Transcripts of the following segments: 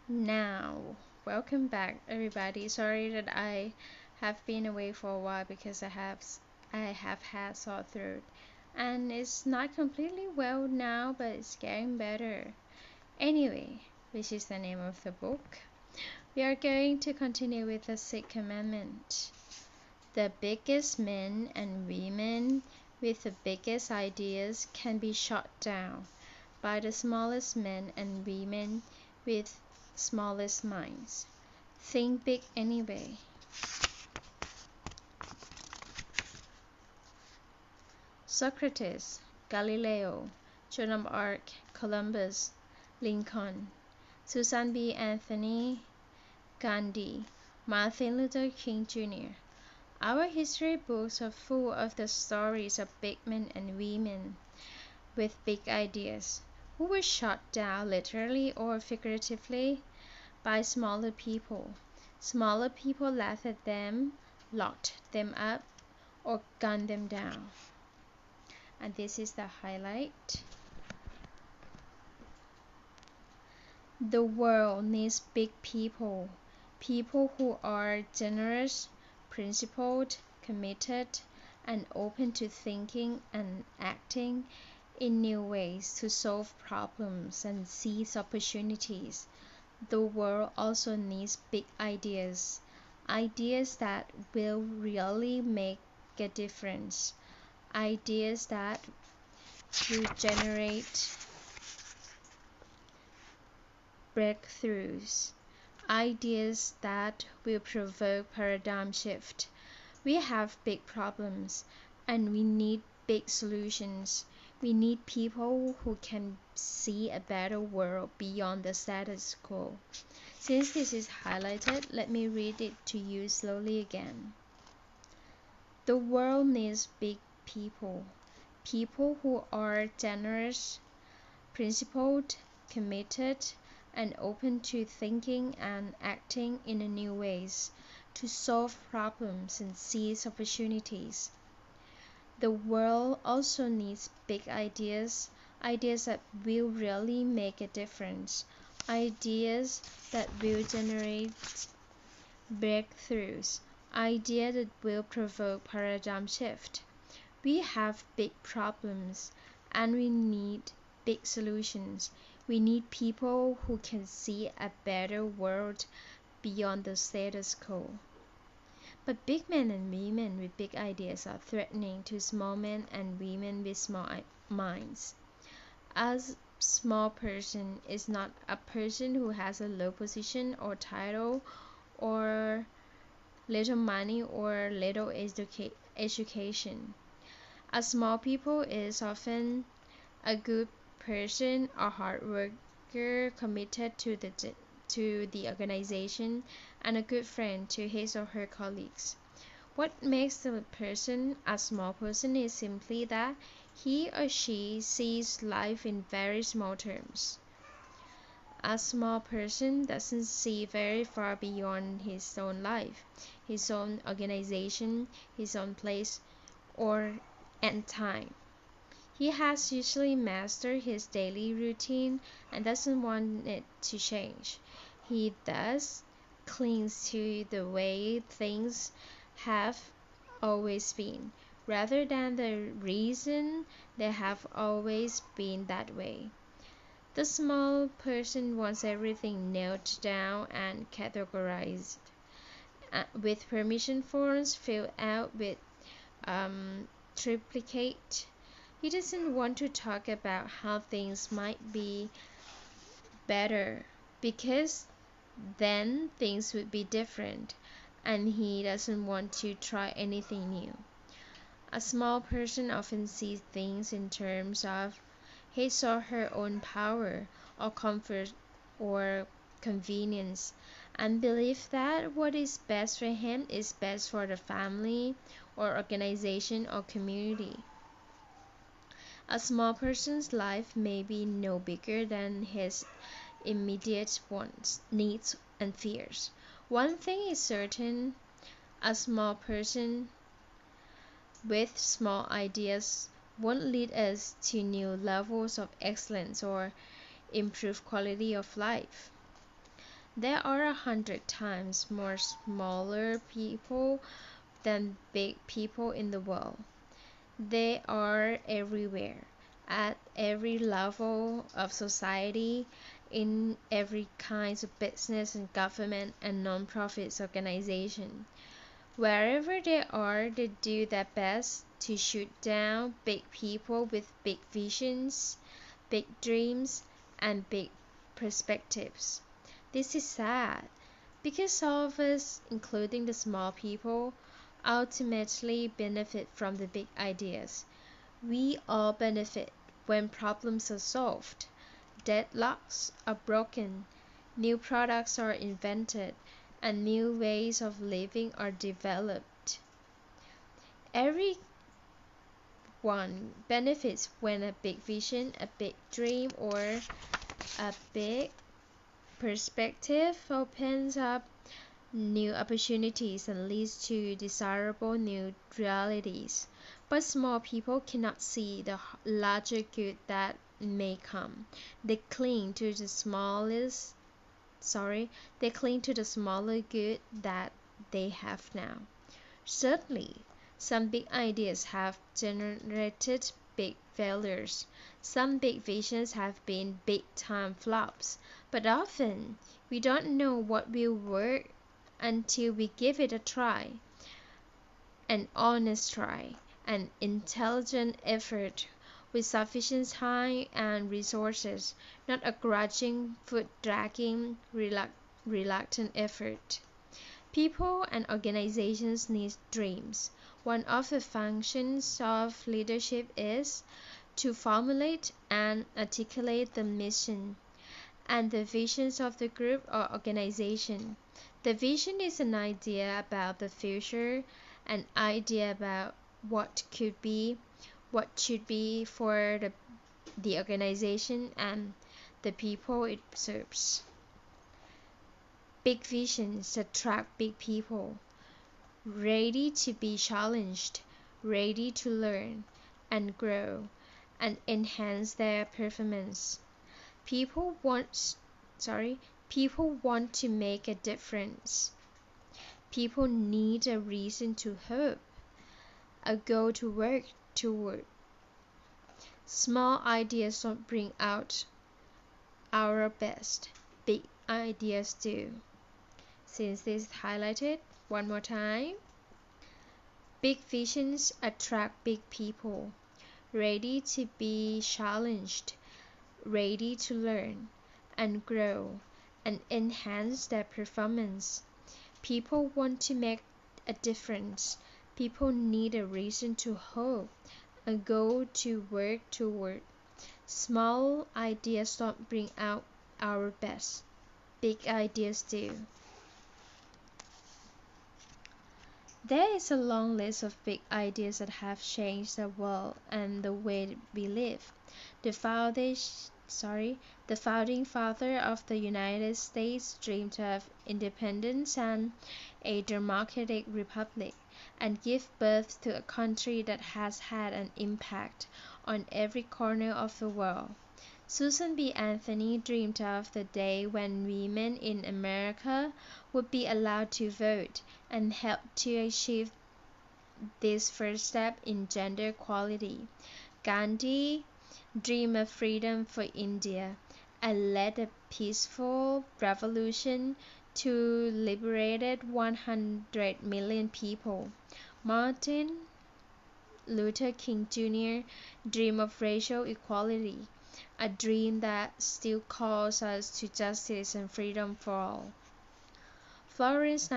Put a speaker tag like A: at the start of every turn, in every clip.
A: Now, welcome back, everybody. Sorry that I have been away for a while because I have had sore throat, and it's not completely well now, but it's getting better. Anyway, which is the name of the book. We are going to continue with the sixth commandment. The biggest men and women with the biggest ideas can be shot down by the smallest men and women with smallest minds. Think big anyway. Socrates, Galileo, Joan of Arc, Columbus, Lincoln, Susan B. Anthony, Gandhi, Martin Luther King Jr. Our history books are full of the stories of big men and women with big ideas who were shot down literally or figuratively by smaller people. Smaller people laughed at them, locked them up, or gunned them down. And this is the highlight. The world needs big people, people who are generous, principled, committed, and open to thinking and acting in new ways to solve problems and seize opportunities. The world also needs big ideas, ideas that will really make a difference, ideas that will generate breakthroughs, ideas that will provoke paradigm shift. We have big problems and we need big solutions. We need people who can see a better world beyond the status quo. Since this is highlighted, let me read it to you slowly again. The world needs big people, people who are generous, principled, committed, and open to thinking and acting in new ways to solve problems and seize opportunities. The world also needs big ideas, ideas that will really make a difference, ideas that will generate breakthroughs, ideas that will provoke paradigm shift. We have big problems and we need big solutions. We need people who can see a better world beyond the status quo. But big men and women with big ideas are threatening to small men and women with small minds. A small person is not a person who has a low position or title or little money or little education. A small people is often a good person, a hard worker committed to the organization, and a good friend to his or her colleagues. What makes the person a small person is simply that he or she sees life in very small terms. A small person doesn't see very far beyond his own life, his own organization, his own place, or and time. He has usually mastered his daily routine and doesn't want it to change. He thus clings to the way things have always been, rather than the reason they have always been that way. The small person wants everything nailed down and categorized, with permission forms filled out with triplicate. He doesn't want to talk about how things might be better because then things would be different, and he doesn't want to try anything new. A small person often sees things in terms of his or her own power or comfort or convenience, and believes that what is best for him is best for the family or organization or community. A small person's life may be no bigger than his immediate wants, needs, and fears. One thing is certain, a small person with small ideas won't lead us to new levels of excellence or improved quality of life. There are 100 times more smaller people than big people in the world. They are everywhere, at every level of society, in every kind of business and government and non-profit organization. Wherever they are, they do their best to shoot down big people with big visions, big dreams, and big perspectives. This is sad, because all of us, including the small people, ultimately benefit from the big ideas. We all benefit when problems are solved, deadlocks are broken, new products are invented, and new ways of living are developed. Everyone benefits when a big vision, a big dream, or a big perspective opens up new opportunities and leads to desirable new realities. But small people cannot see the larger good that may come. They cling to the they cling to the smaller good that they have now. Certainly, some big ideas have generated big failures. Some big visions have been big time flops. But often, we don't know what will work until we give it a try, an honest try, an intelligent effort with sufficient time and resources, not a grudging, foot-dragging, reluctant effort. People and organizations need dreams. One of the functions of leadership is to formulate and articulate the mission and the visions of the group or organization. The vision is an idea about the future, an idea about what could be, what should be for the organization and the people it serves. Big visions attract big people, ready to be challenged, ready to learn and grow and enhance their performance. People want People want to make a difference. People need a reason to hope, a goal to work toward. Small ideas don't bring out our best. Big ideas do. Since this is highlighted one more time, big visions attract big people, ready to be challenged, ready to learn and grow and enhance their performance. People want to make a difference. People need a reason to hope, a goal to work toward. Small ideas don't bring out our best. Big ideas do. There is a long list of big ideas that have changed the world and the way we live. The founding father of the United States dreamed of independence and a democratic republic, and gave birth to a country that has had an impact on every corner of the world. Susan B. Anthony dreamed of the day when women in America would be allowed to vote, and helped to achieve this first step in gender equality. Gandhi dreamed of freedom for India, and led a peaceful revolution to liberate 100 million people. Martin Luther King Jr. dreamed of racial equality, a dream that still calls us to justice and freedom for all. Florence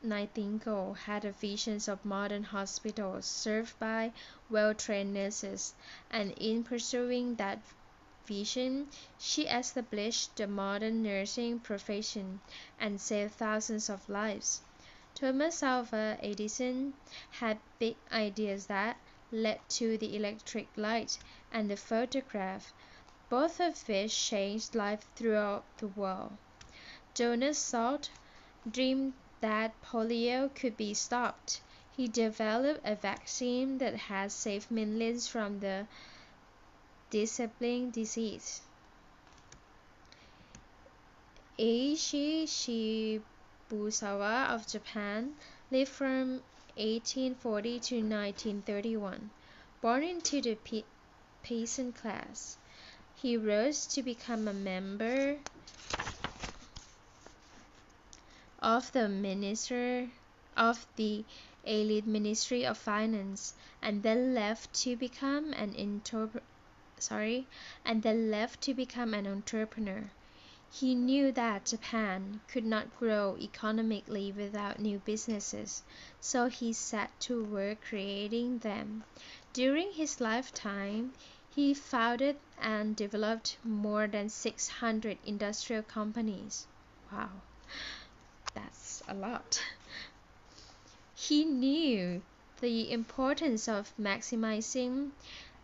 A: Nightingale had a vision of modern hospitals served by well-trained nurses, and in pursuing that vision, she established the modern nursing profession and saved thousands of lives. Thomas Alva Edison had big ideas that led to the electric light and the photograph, both of which changed life throughout the world. Jonas Salk dreamed that polio could be stopped. He developed a vaccine that has saved millions from the disabling disease. Eiichi Shibusawa of Japan lived from 1840 to 1931. Born into the peasant class, he rose to become a member of the elite Ministry of Finance, and then left to become an entrepreneur. He knew that Japan could not grow economically without new businesses, so he set to work creating them. During his lifetime, he founded and developed more than 600 industrial companies. Wow, that's a lot. He knew the importance of maximizing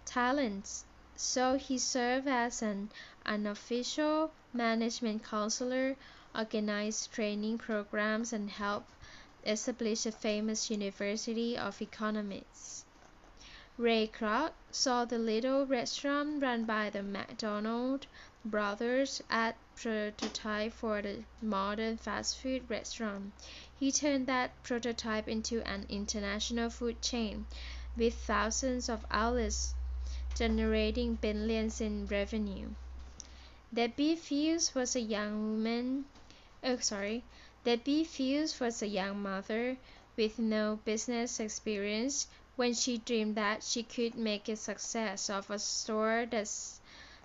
A: talents, so he served as an unofficial management counselor, organized training programs, and helped establish a famous University of Economics. Ray Kroc saw the little restaurant run by the McDonald brothers as prototype for the modern fast food restaurant. He turned that prototype into an international food chain with thousands of outlets generating billions in revenue. Debbie Fuse was a young mother with no business experience when she dreamed that she could make a success of a store that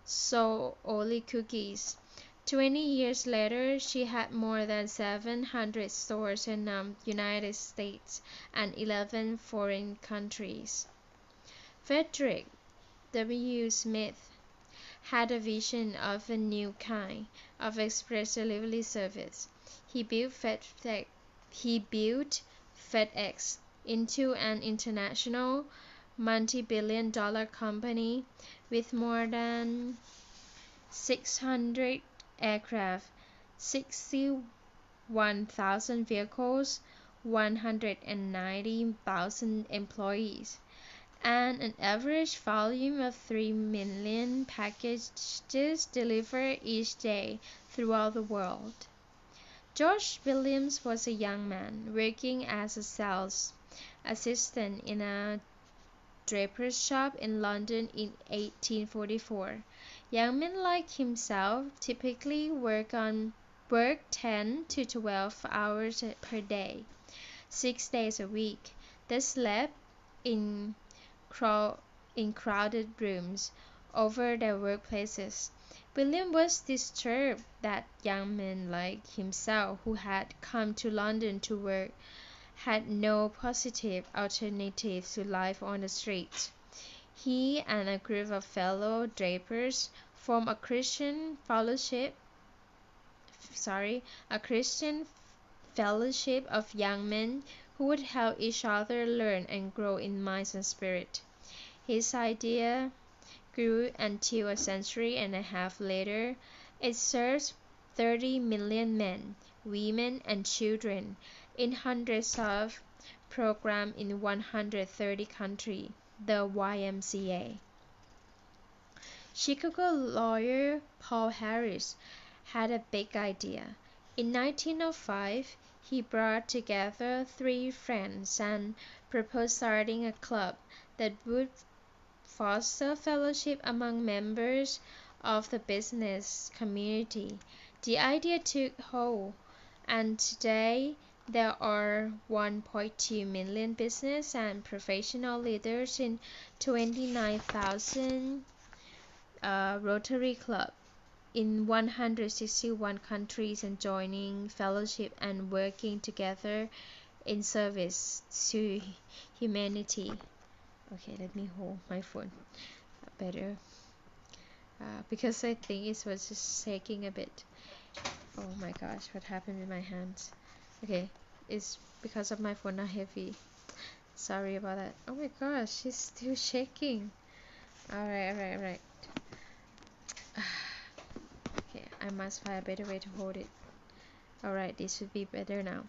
A: sold only cookies. 20 years later, she had more than 700 stores in the United States and 11 foreign countries. Frederick W. Smith had a vision of a new kind of express delivery service. He built FedEx into an international multi-billion-dollar company with more than 600 aircraft, 61,000 vehicles, 190,000 employees, and an average volume of 3 million packages delivered each day throughout the world. George Williams was a young man working as a sales assistant in a draper's shop in London in 1844. Young men like himself typically work 10 to 12 hours per day, 6 days a week. They slept in crowded rooms over their workplaces. William was disturbed that young men like himself who had come to London to work had no positive alternatives to life on the streets. He and a group of fellow drapers formed a Christian fellowship of young men who would help each other learn and grow in mind and spirit. His idea grew until a century and a half later, it serves 30 million men, women, and children in hundreds of programs in 130 countries, the YMCA. Chicago lawyer Paul Harris had a big idea. In 1905, he brought together 3 friends and proposed starting a club that would foster fellowship among members of the business community. The idea took hold, and today there are 1.2 million business and professional leaders in 29,000 Rotary Club in 161 countries enjoying fellowship and working together in service to humanity. Okay, let me hold my phone better because I think it was just shaking a bit. Oh my gosh, what happened with my hands? Okay, it's because of my phone not heavy. Sorry about that. Oh my gosh, it's still shaking. Alright. Okay, I must find a better way to hold it. Alright, this should be better now.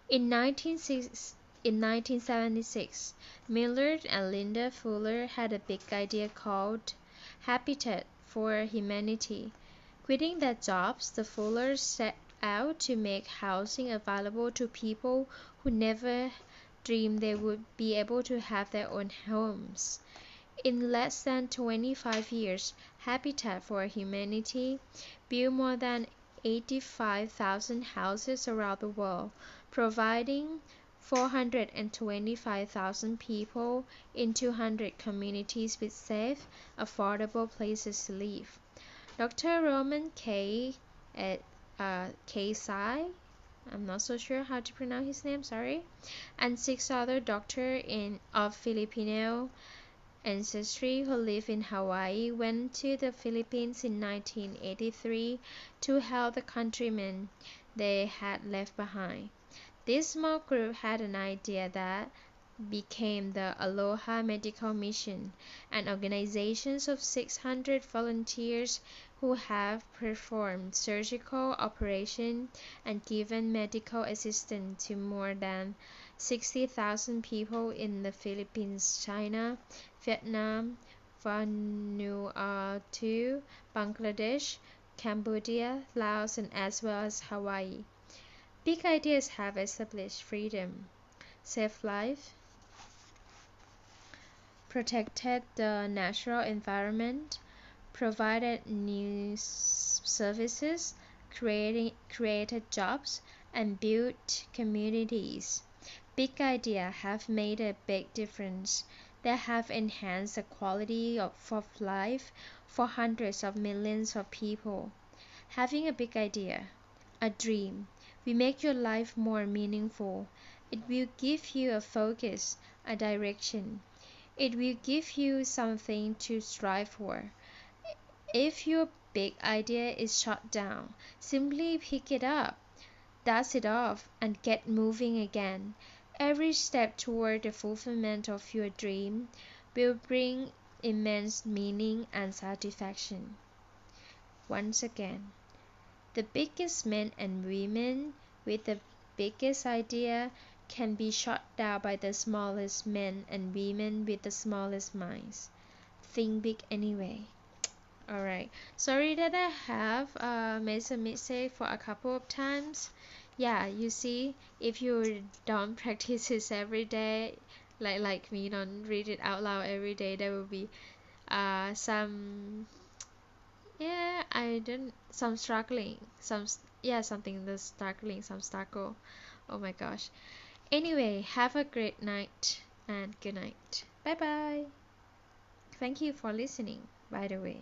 A: In 1976, Millard and Linda Fuller had a big idea called Habitat for Humanity. Quitting their jobs, the Fullers set out to make housing available to people who never dreamed they would be able to have their own homes. In less than 25 years, Habitat for Humanity built more than 85,000 houses around the world, providing 425,000 people in 200 communities with safe, affordable places to live. Dr. Roman K. Kasai, I'm not so sure how to pronounce his name, sorry, and 6 other doctors of Filipino ancestry who live in Hawaii went to the Philippines in 1983 to help the countrymen they had left behind. This small group had an idea that became the Aloha Medical Mission, an organization of 600 volunteers who have performed surgical operations and given medical assistance to more than 60,000 people in the Philippines, China, Vietnam, Vanuatu, Bangladesh, Cambodia, Laos, and as well as Hawaii. Big ideas have established freedom, saved life, protected the natural environment, provided new services, created jobs, and built communities. Big ideas have made a big difference. They have enhanced the quality of life for hundreds of millions of people. Having a big idea, a dream, will make your life more meaningful. It will give you a focus, a direction. It will give you something to strive for. If your big idea is shut down, simply pick it up, dust it off, and get moving again. Every step toward the fulfillment of your dream will bring immense meaning and satisfaction. Once again, the biggest men and women with the biggest idea can be shut down by the smallest men and women with the smallest minds. Think big anyway. Alright, sorry that I have made some mistake for a couple of times. Yeah, you see, if you don't practice this every day, like me, don't read it out loud every day, there will be some, yeah, I don't, some struggling, something that's struggling, some struggle. Oh my gosh. Anyway, have a great night and good night. Bye bye. Thank you for listening, by the way.